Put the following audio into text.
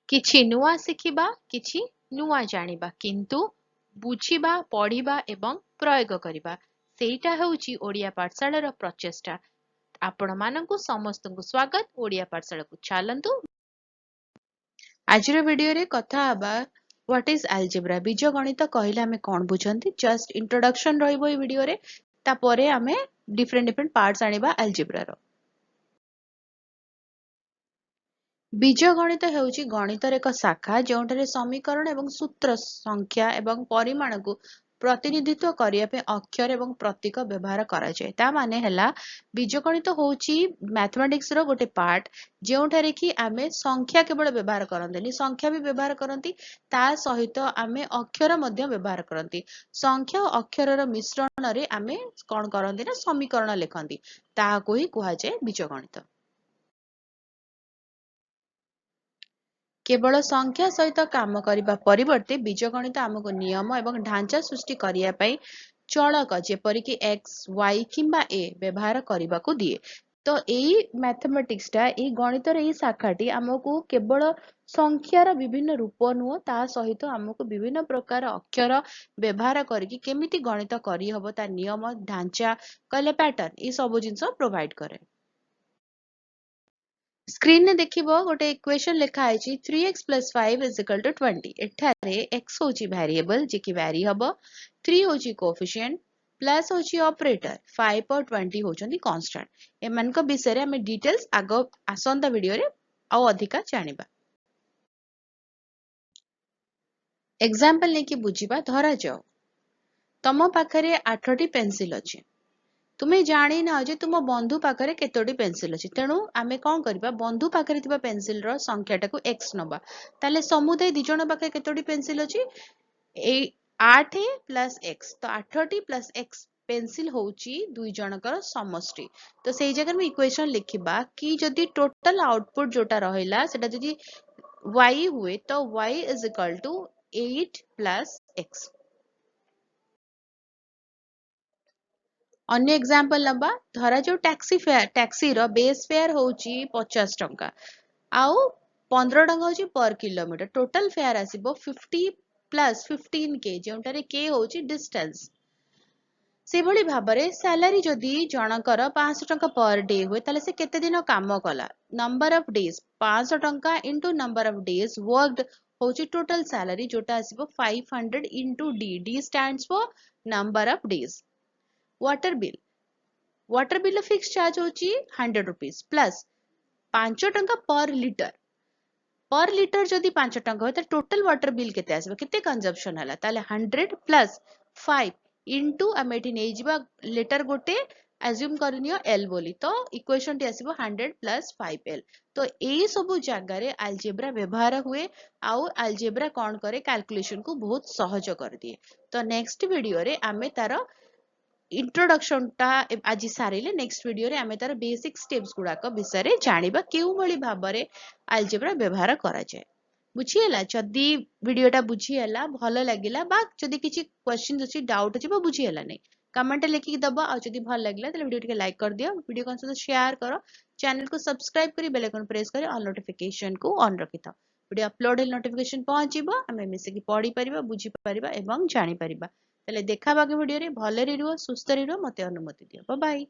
किछि नुआ शिखिबा किछि नुआ जानिबा किंतु बुझिबा पढ़िबा एवं प्रयोग करिबा सेटा हेउची ओडिया पाठशालार प्रचेष्टा। आपण मानंकु समस्तंकु स्वागत ओडिया पाठशाला को चलंतु। आजिर वीडियो रे कथा हबा व्हाट इज अलजेब्रा बीजगणित कहले हमें कोन बुझंती जस्ट इंट्रोडक्शन रहइबो ए वीडियो रे तापरे हमें डिफरेंट पार्ट्स आनिबा अलजेब्रा रो। बीजगणित हेउची गणितर एक शाखा जोंठारे समीकरण एवं सूत्र संख्या एवं परिमाण को प्रतिनिधित्व करिया पे अक्षर एवं प्रतीक व्यवहार करा जाय। ता माने हला बीजगणित होउची मैथमेटिक्स रो गोटे पार्ट जोंठारे कि आमे संख्या केवल व्यवहार करंतनी संख्या भी व्यवहार करंती ता सहित आमे अक्षर मध्य व्यवहार करंती। संख्या और अक्षर रो मिश्रण रे आमे कोन करंती ना समीकरण लेखंती ताहाको ही कुहा जाय बीजगणित। केवल संख्या सहित काम करने परिवर्ते बीजगणित आमको नियम एवं ढांचा सृष्टि करिया पई चलक जेपरिक एक्स वाई किंबा ए व्यवहार करने को दिए। तो यही मैथमेटिक्स टा यही गणितर यही शाखाटी आमको केवल संख्यार विभिन्न रूप नुह ता सहित आमको विभिन्न प्रकार अक्षर व्यवहार करके केमिति गणित करी हबो ता नियम ढांचा कहले पैटर्न ये सब जिनस प्रोवाइड करे। स्क्रीन ने देखिबो गोटे इक्वेशन लिखा है 3x + 5 = 20। एठारे x होची वेरिएबल जे कि वेरी हबो, 3 होची कोएफिशिएंट प्लस होची ऑपरेटर 5 और 20 होचंदी कांस्टेंट। एमान को विषय रे हमें डिटेल्स आगो आसंता वीडियो रे आ अधिका जानिबा। एग्जांपल लेके बुझिबा धरा जाओ तम पाखरे 8टी पेंसिल अछि तुम्हें जानी ना जे तुम बंधु पाखरे केतोटी पेंसिल अछि तेणु आमे कोन करबा बंधु पाखरे थिबा पेंसिल रो संख्याटा को x नबा ताले समुदाय दि जण पाखरे केतोटी पेंसिल अछि 8 + x तो 8टी + x पेंसिल होउची दुई जनकर समष्टि। तो सेही जगह में इक्वेशन लिखिबा कि जदि टोटल आउटपुट जोटा रहिला सेटा जदि y हुए तो y = 8 + x। अन्य एग्जांपल नबा धरा जो टैक्सी रो बेस फेयर होची 50 टंका आउ 15 टंका होची पर किलोमीटर टोटल फेयर आसीबो 50 + 15k जोंटारे k होची डिस्टेंस। से भली भाबरे सैलरी जदि जनकर 500 टंका पर डे हुए ताले से केते दिन काम कला नंबर ऑफ डेज 500 टंका into number of days worked होची टोटल सैलरी जोटा आसीबो 500 into d stands for number of days. Water bill fix charge होची 100 रुपीस प्लस 5 टंका पर लिटर जदि 5 टंका हो टोटल वाटर बिल केते आसीबो केते कंजम्पशन हला ताले 100 प्लस 5 इनटू आमेठी नै जिबा लिटर गोटे एज्यूम करनियो L बोली तो इक्वेशन टी आसीबो 100 + 5L। तो एई सब जगह रे अलजेब्रा व्यवहार हुए आउ अलजेब्रा कोन करे कैलकुलेशन को बहुत सहज कर दिए। तो नेक्स्ट वीडियो रे आमे तारो इंट्रोडक्शन टा आज सारिले नेक्स्ट वीडियो रे आमे तार बेसिक स्टेप्स गुडा को विषय रे जानिबा केउ भली भाबरे अलजेब्रा व्यवहार करा जाय। बुझियला जदी वीडियोटा बुझियला भलो लागिला बा जदी किछि क्वेश्चन अछि डाउट अछि बा बुझियला नै कमेंट लिखि दबा आ जदी भल लागिला त वीडियो टिके लाइक कर दियो वीडियो को सहित शेयर करो चैनल को सब्सक्राइब करी बेल आइकन प्रेस करी ऑल नोटिफिकेशन को ऑन रखिता वीडियो अपलोड हेल नोटिफिकेशन पहुंचीबो हमें मिसे की पढी परिबा बुझी परिबा एवं जानि परिबा। तले देखा बाकी वीडियो रे भले रे रुह सुस्त रे रुह मते अनुमति दियो। Bye bye.